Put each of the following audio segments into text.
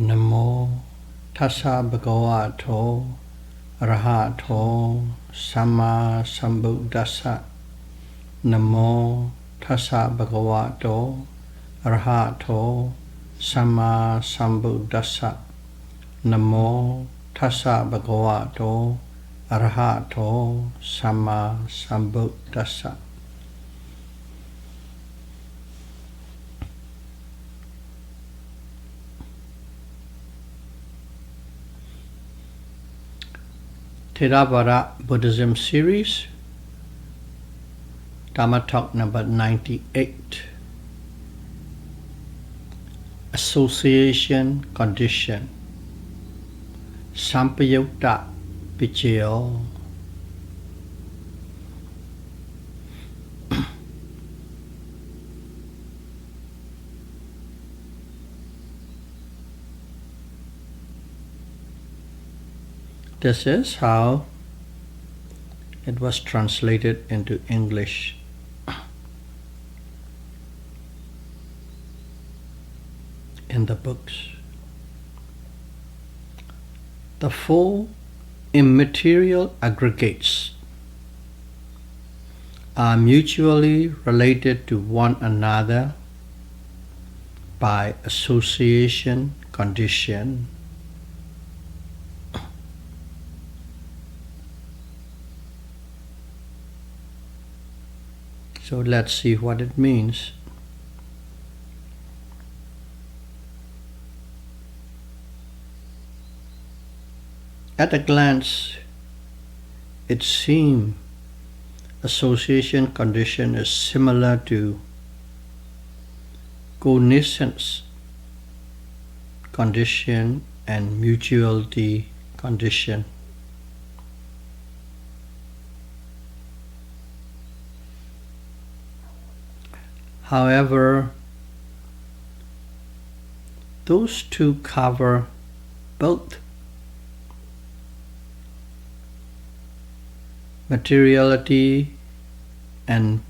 Namo Tassa Bhagavato Arahato Samma Sambuddhassa. Namo Tassa Bhagavato Arahato Samma Sambuddhassa. Namo Tassa Bhagavato Arahato Samma Sambuddhassa. Theravada Buddhism series, Dhamma talk number 98. Association condition. Sampayutta Paccayo. This is how it was translated into English. In the books. The four immaterial aggregates are mutually related to one another by association condition. So let's see what it means. At a glance, it seems association condition is similar to cognizance condition and mutuality condition. However, those two cover both materiality and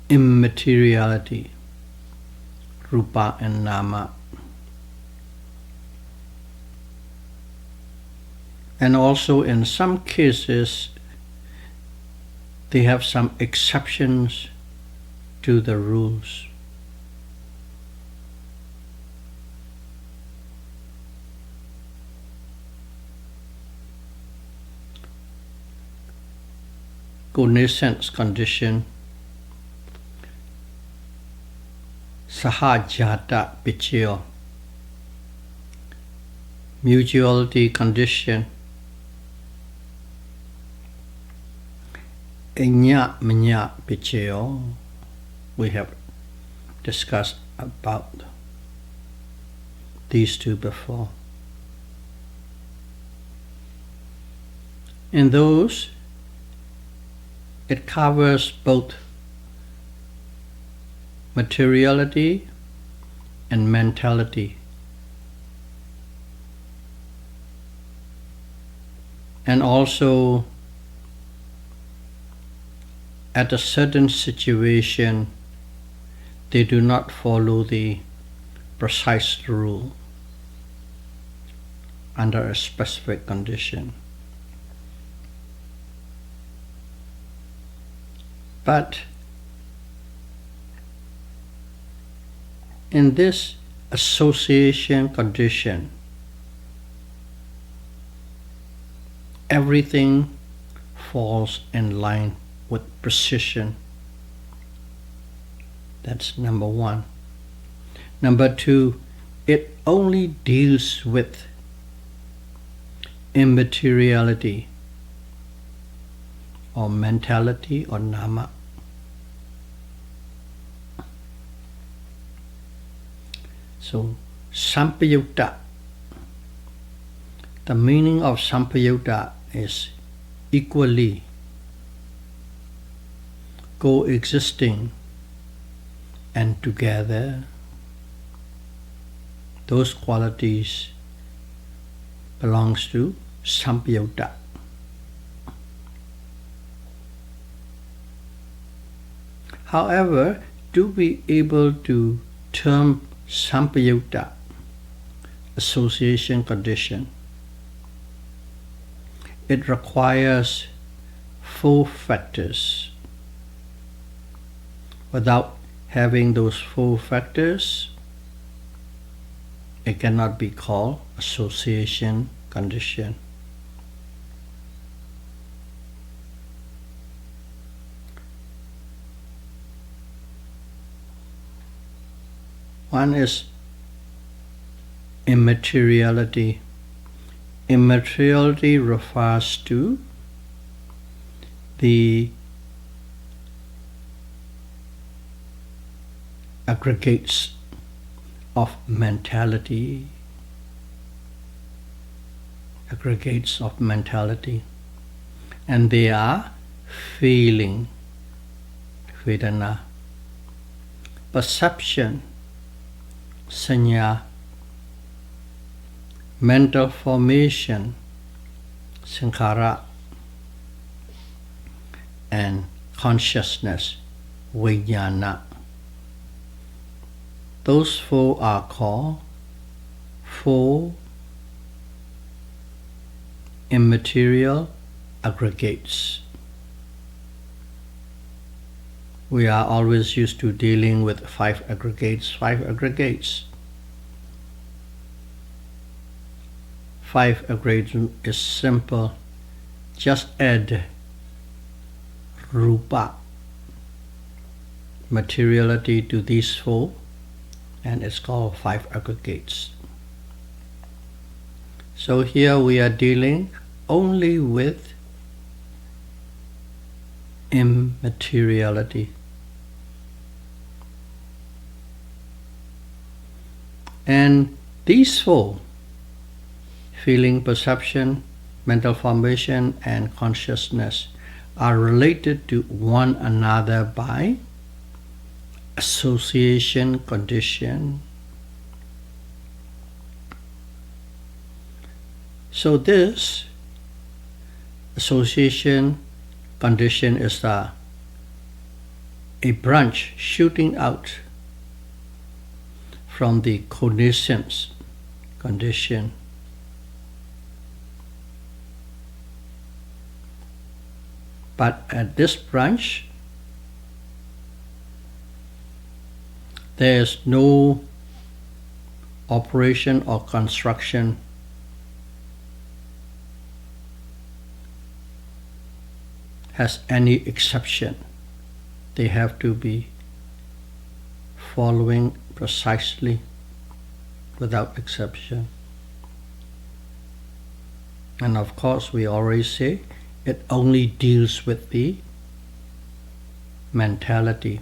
immateriality, rupa and nama. And also in some cases, they have some exceptions to the rules. Cognizance condition, sahajata paccayo. Mutuality condition, iñña mañña paccayo. We have discussed about these two before. In those, it covers both materiality and mentality, and also at a certain situation they do not follow the precise rule under a specific condition. But in this association condition, everything falls in line with precision. That's number one. Number two, it only deals with immateriality or mentality or nama. So, Sampayutta. The meaning of Sampayutta is equally coexisting and together. Those qualities belongs to Sampayutta. However, to be able to term Sampayutta association condition. It requires 4 factors. Without having those 4 factors, it cannot be called association condition. One is immateriality. Immateriality refers to the aggregates of mentality. Aggregates of mentality. And they are feeling, vedana, perception, sanya, mental formation, sankhara, and consciousness, vijnana. Those 4 are called 4 immaterial aggregates. We are always used to dealing with 5 aggregates. 5 aggregates. 5 aggregates is simple. Just add rupa, materiality, to these 4, and it's called 5 aggregates. So here we are dealing only with immateriality. And these 4, feeling, perception, mental formation, and consciousness, are related to one another by association condition. So this association condition is a branch shooting out from the cognizance condition. But at this branch, there is no operation or construction has any exception. They have to be following precisely without exception. And of course, we always say it only deals with the mentality,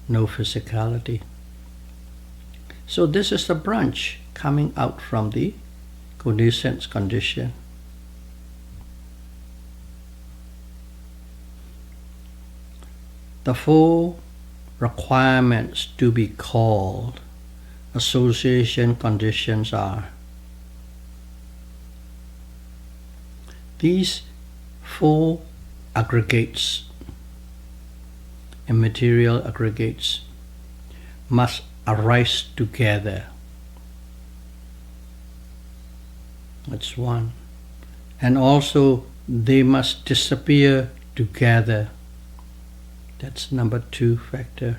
no physicality. So this is the branch coming out from the cognizance condition. The 4 requirements to be called association conditions are: these 4 aggregates, immaterial aggregates, must arise together. That's 1. And also they must disappear together. That's number 2 factor.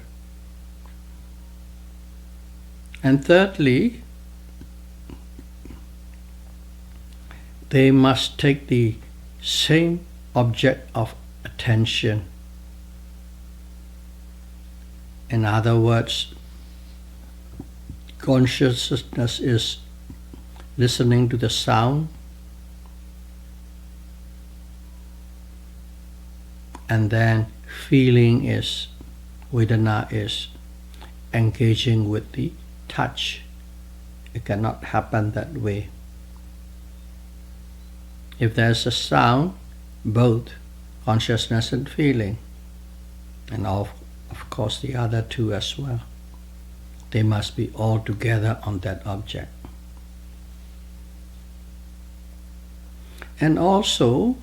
And thirdly, they must take the same object of attention. In other words, consciousness is listening to the sound, and then feeling is, vedana is engaging with the touch. It cannot happen that way. If there's a sound, both consciousness and feeling, and of course the other 2 as well, they must be all together on that object. And also,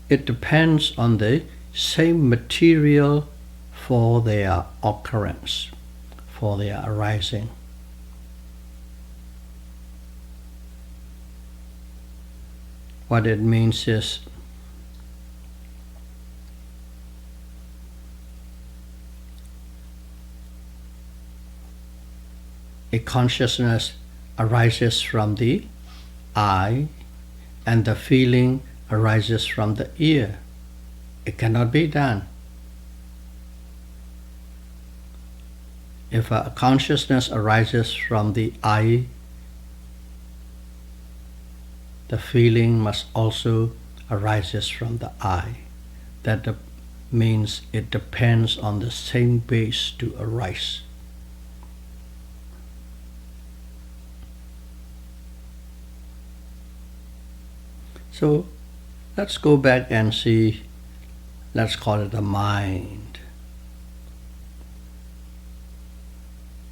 it depends on the same material for their occurrence, for their arising. What it means is a consciousness arises from the eye and the feeling arises from the ear. It cannot be done. If a consciousness arises from the eye, the feeling must also arises from the eye. That means it depends on the same base to arise. So let's go back and see, let's call it the mind.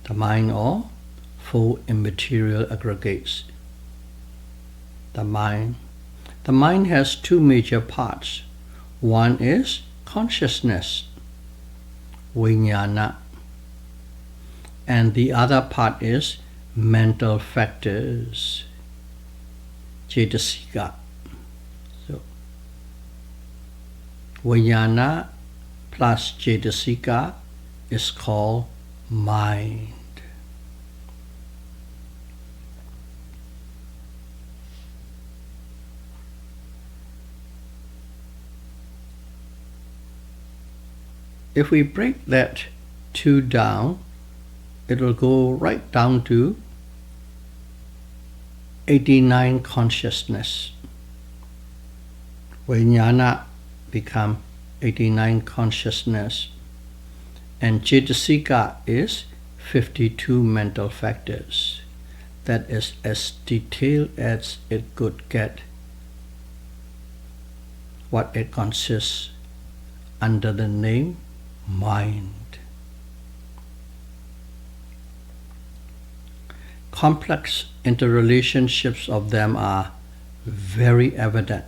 The mind or four immaterial aggregates. The mind has two major parts. One is consciousness, vijnana, and the other part is mental factors, cetasika. So, vijnana plus cetasika is called mind. If we break that two down, it will go right down to 89 consciousness. Vijnana become 89 consciousness, and cetasika is 52 mental factors. That is as detailed as it could get what it consists under the name mind. Complex interrelationships of them are very evident.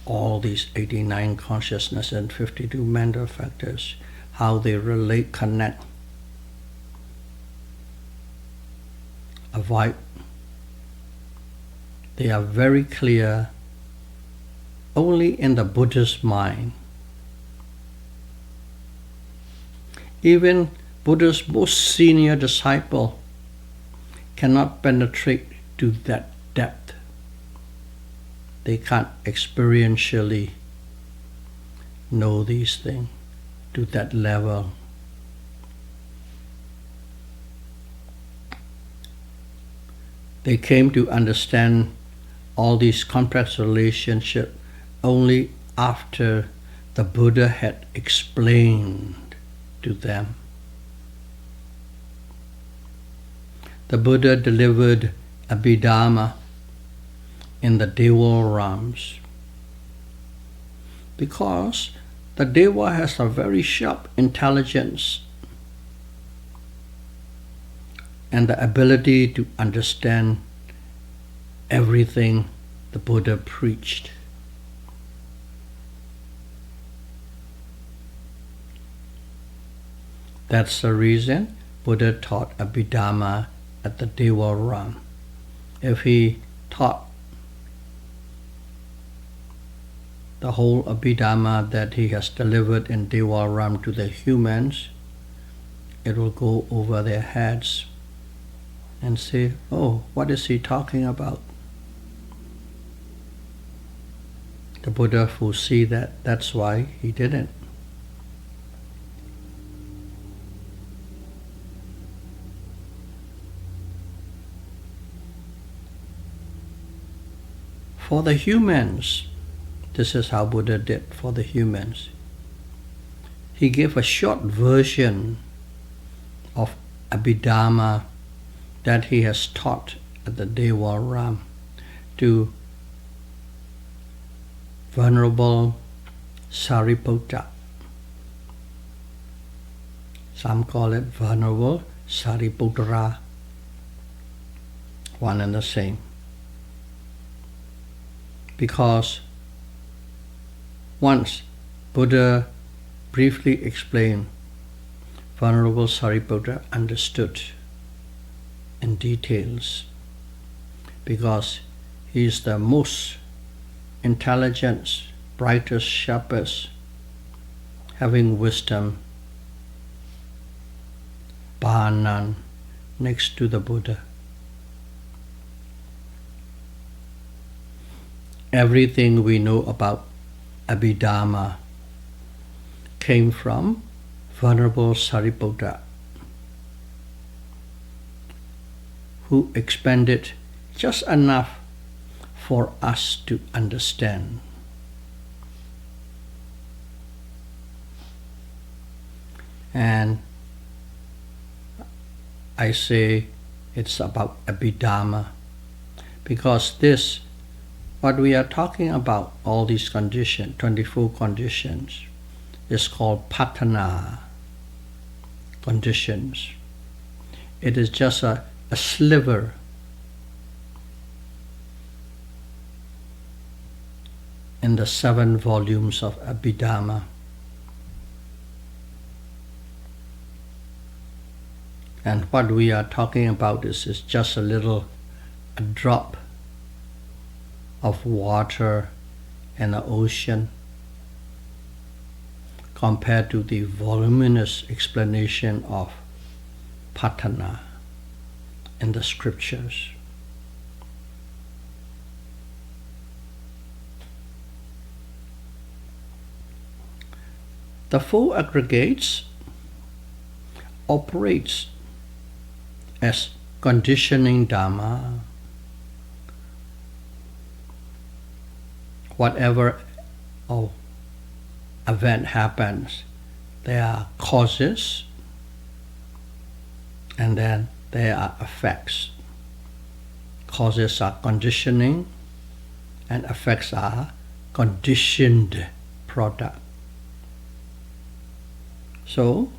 All these 89 consciousness and 52 mental factors, how they relate, connect, avoid. They are very clear only in the Buddha's mind. Even Buddha's most senior disciple cannot penetrate to that depth. They can't experientially know these things to that level. They came to understand all these complex relationships only after the Buddha had explained to them. The Buddha delivered Abhidhamma in the Deva realms because the Deva has a very sharp intelligence and the ability to understand everything the Buddha preached. That's the reason Buddha taught Abhidhamma at the Deva realm. If he taught the whole Abhidhamma that he has delivered in Deva realm to the humans, it will go over their heads and say, oh, what is he talking about? The Buddha foresee that, that's why he didn't. For the humans, this is how Buddha did for the humans. He gave a short version of Abhidhamma that he has taught at the Deva realm to Venerable Sariputta. Some call it Venerable Sariputta, one and the same. Because once Buddha briefly explained, Venerable Sariputta understood in details because He is the most intelligent, brightest, sharpest, having wisdom, bar none, next to the Buddha. Everything we know about Abhidharma came from Venerable Satipatthana, who expanded just enough for us to understand. And I say it's about Abhidharma because this, what we are talking about, all these conditions, 24 conditions, is called Patthana conditions. It is just a sliver in the 7 volumes of Abhidharma. And what we are talking about is just a drop of water in the ocean compared to the voluminous explanation of Patthana in the scriptures. The 4 aggregates operates as conditioning Dharma. Whatever event happens, there are causes and then there are effects. Causes are conditioning and effects are conditioned product. So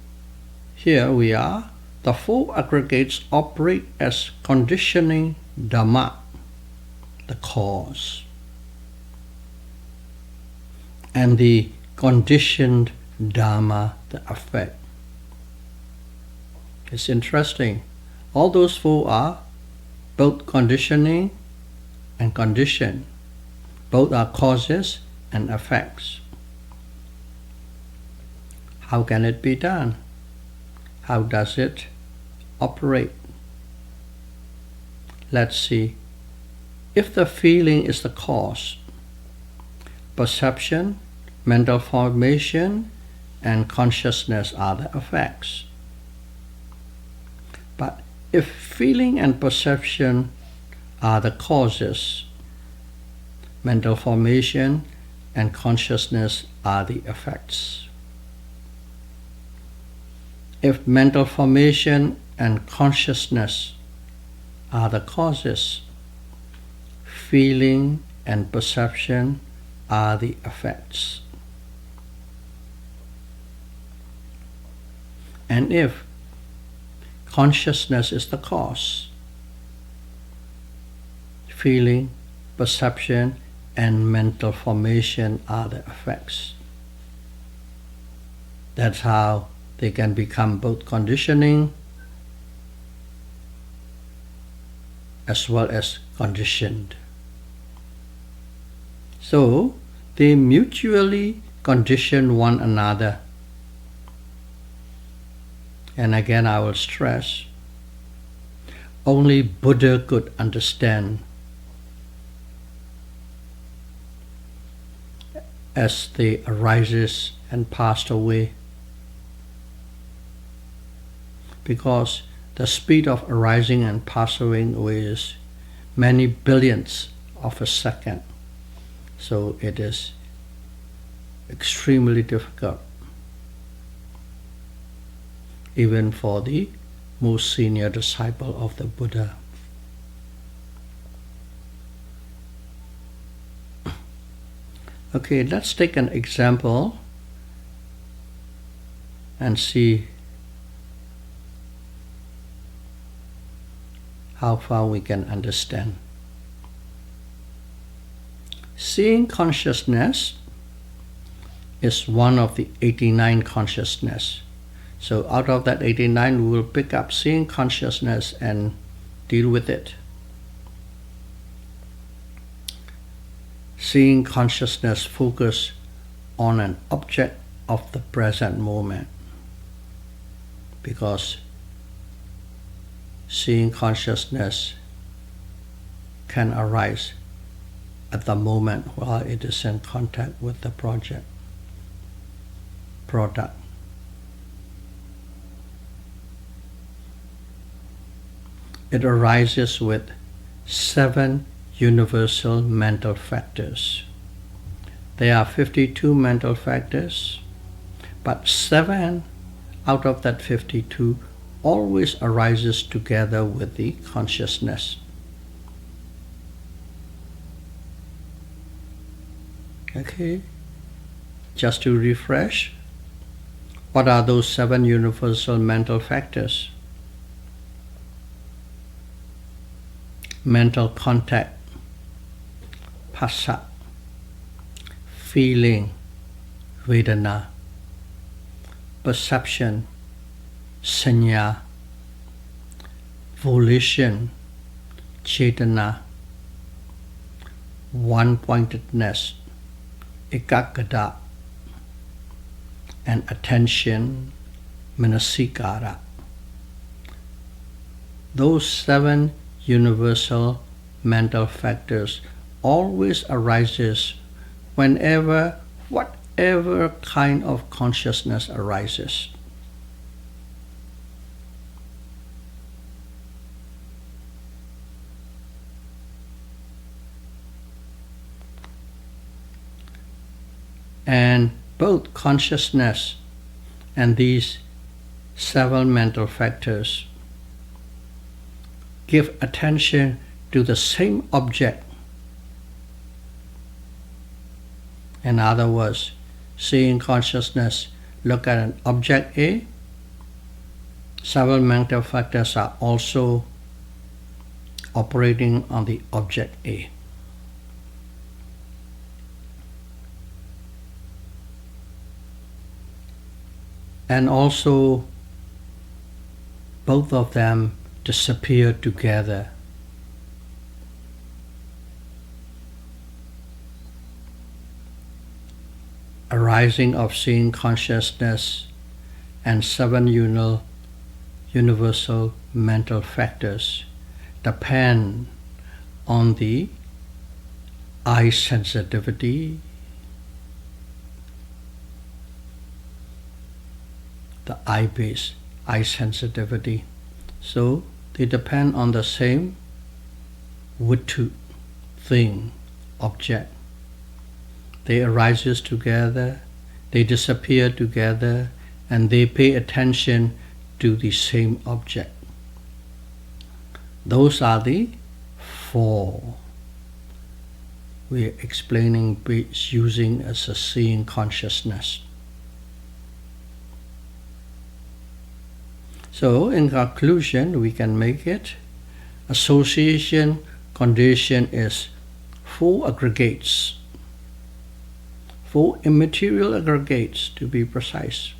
here we are, the 4 aggregates operate as conditioning Dhamma, the cause, and the conditioned Dharma, the effect. It's interesting. All those 4 are both conditioning and condition. Both are causes and effects. How can it be done? How does it operate? Let's see. If the feeling is the cause, perception, mental formation, and consciousness are the effects. But if feeling and perception are the causes, mental formation and consciousness are the effects. If mental formation and consciousness are the causes, feeling and perception are the effects. And if consciousness is the cause, feeling, perception, and mental formation are the effects. That's how they can become both conditioning as well as conditioned. So they mutually condition one another. And again I will stress, only Buddha could understand as they arises and passed away. Because the speed of arising and passing away is many billionths of a second. So it is extremely difficult, even for the most senior disciple of the Buddha. Okay, let's take an example and see how far we can understand. Seeing consciousness is one of the 89 consciousness. So out of that 89, we will pick up seeing consciousness and deal with it. seeing consciousness focus on an object of the present moment, because seeing consciousness can arise at the moment while it is in contact with the product. It arises with 7 universal mental factors. There are 52 mental factors, but 7 out of that 52 always arises together with the consciousness. Okay, just to refresh, what are those 7 universal mental factors? Mental contact, phassa, feeling, vedana, perception, sanya, volition, chetana, one-pointedness, ekaggata, and attention, manasikara. Those 7 universal mental factors always arises whenever, whatever kind of consciousness arises. And both consciousness and these 7 mental factors give attention to the same object. In other words, seeing consciousness look at an object A, 7 mental factors are also operating on the object A. And also, both of them disappear together. Arising of seeing consciousness and 7 universal mental factors depend on the eye sensitivity, the eye-based eye sensitivity. So they depend on the same vittu, thing, object. They arises together, they disappear together, and they pay attention to the same object. Those are the 4 we are explaining using as a seeing consciousness. So in conclusion, we can make it, association condition is 4 aggregates, 4 immaterial aggregates to be precise,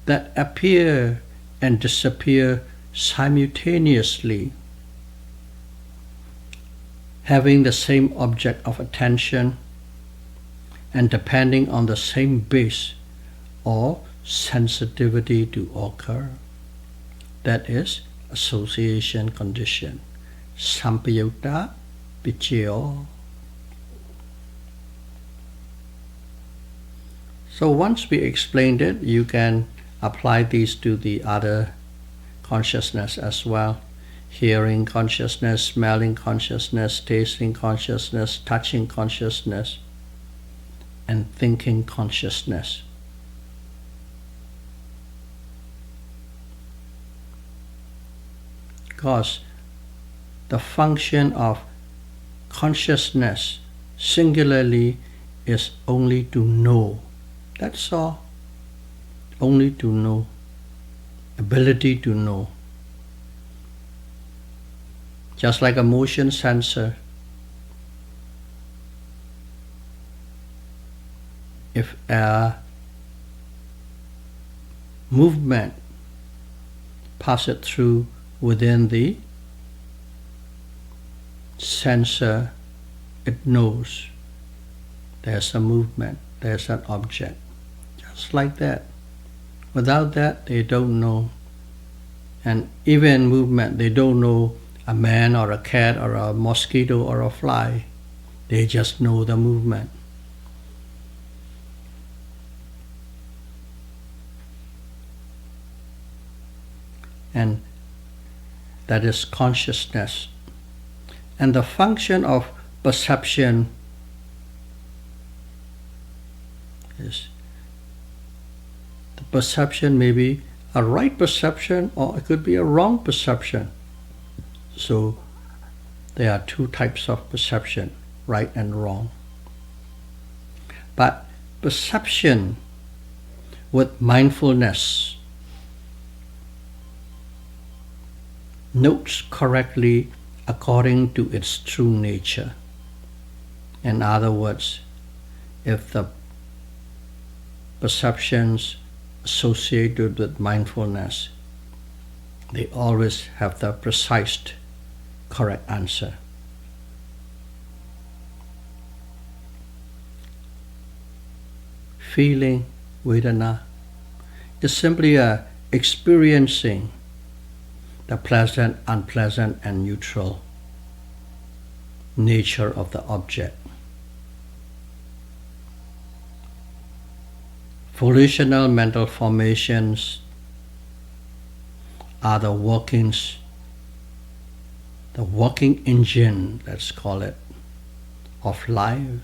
that appear and disappear simultaneously, having the same object of attention and depending on the same base or sensitivity to occur. That is association condition. Sampayutta, Paccayo. So once we explained it, you can apply these to the other consciousness as well. Hearing consciousness, smelling consciousness, tasting consciousness, touching consciousness, and thinking consciousness. Because the function of consciousness singularly is only to know. That's all. Only to know. Ability to know. Just like a motion sensor. If a movement passes through within the sensor, it knows. there's a movement, there's an object. Just like that. Without that, they don't know. And even movement, they don't know a man or a cat or a mosquito or a fly. They just know the movement. And that is consciousness. And the function of perception is, the perception may be a right perception or it could be a wrong perception. So there are two types of perception, right and wrong. But perception with mindfulness notes correctly according to its true nature. In other words, if the perceptions associated with mindfulness, they always have the precise, correct answer. Feeling, Vedana, is simply experiencing the pleasant, unpleasant, and neutral nature of the object. Volitional mental formations are the workings, the working engine, let's call it, of life.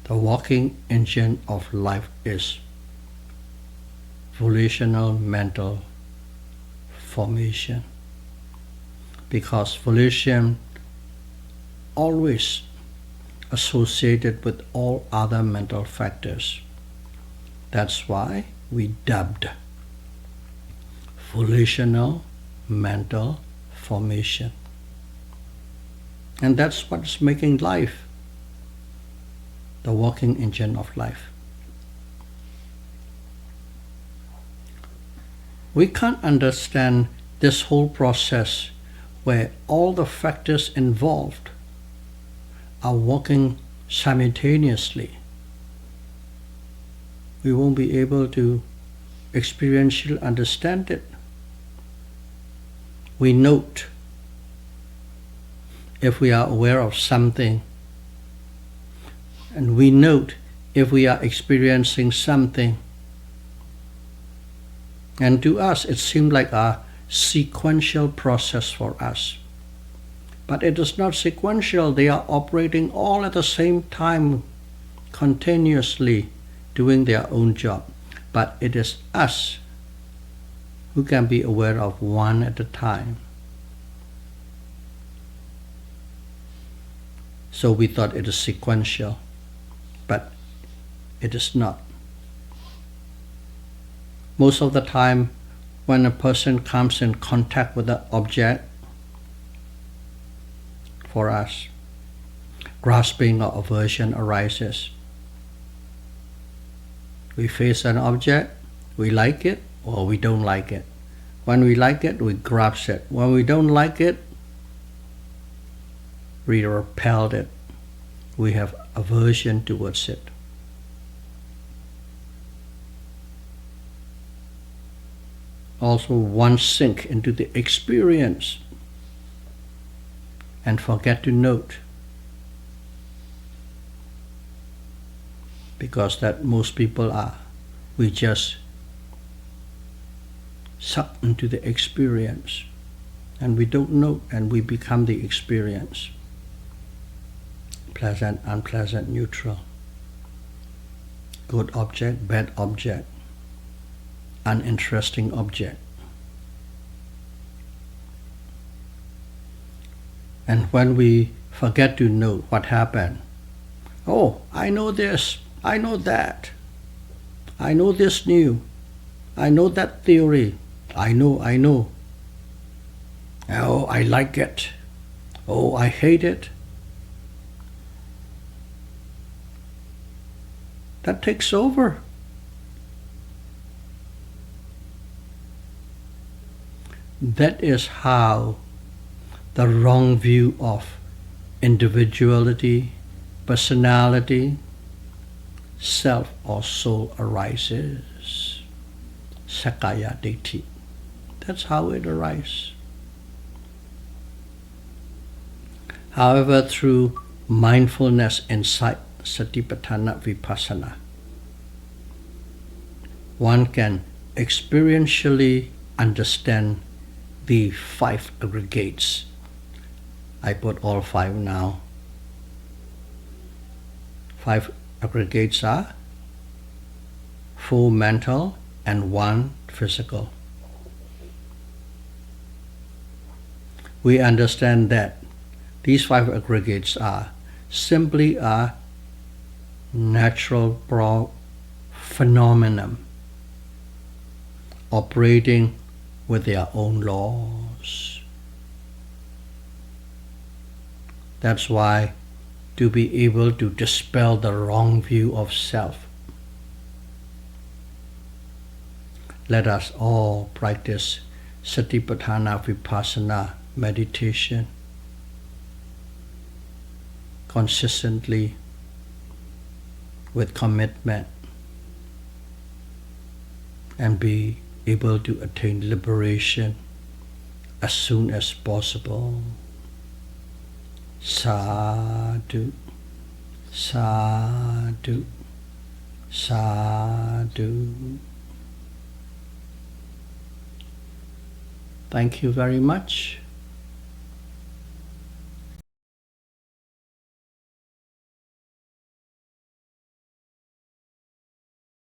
The working engine of life is volitional mental formation, because volition always associated with all other mental factors. That's why we dubbed volitional mental formation. And that's what's making life the working engine of life. We can't understand this whole process where all the factors involved are working simultaneously. We won't be able to experientially understand it. We note if we are aware of something, and we note if we are experiencing something. And to us, it seems like a sequential process for us. But it is not sequential. They are operating all at the same time, continuously doing their own job. But it is us who can be aware of one at a time. So we thought it is sequential, but it is not. Most of the time, when a person comes in contact with the object, for us, grasping or aversion arises. We face an object, we like it or we don't like it. When we like it, we grasp it. When we don't like it, we repel it. We have aversion towards it. Also, one sink into the experience and forget to note, because that most people are. We just suck into the experience and we don't note, and we become the experience. Pleasant, unpleasant, neutral. Good object, bad object. Uninteresting object. And when we forget to note what happened, oh, I know this, I know that, I know this new, I know that theory, I know. Oh, I like it. Oh, I hate it. That takes over. That is how the wrong view of individuality, personality, self or soul arises. Sakkaya Ditthi. That's how it arises. However, through mindfulness, insight, Satipatthana, Vipassana, one can experientially understand the 5 aggregates. I put all 5 now. 5 aggregates are 4 mental and 1 physical. We understand that these 5 aggregates are simply a natural phenomenon operating with their own laws. That's why, to be able to dispel the wrong view of self, let us all practice Satipatthana Vipassana meditation consistently with commitment and be able to attain liberation as soon as possible. Sadhu, sadhu, sadhu. Thank you very much.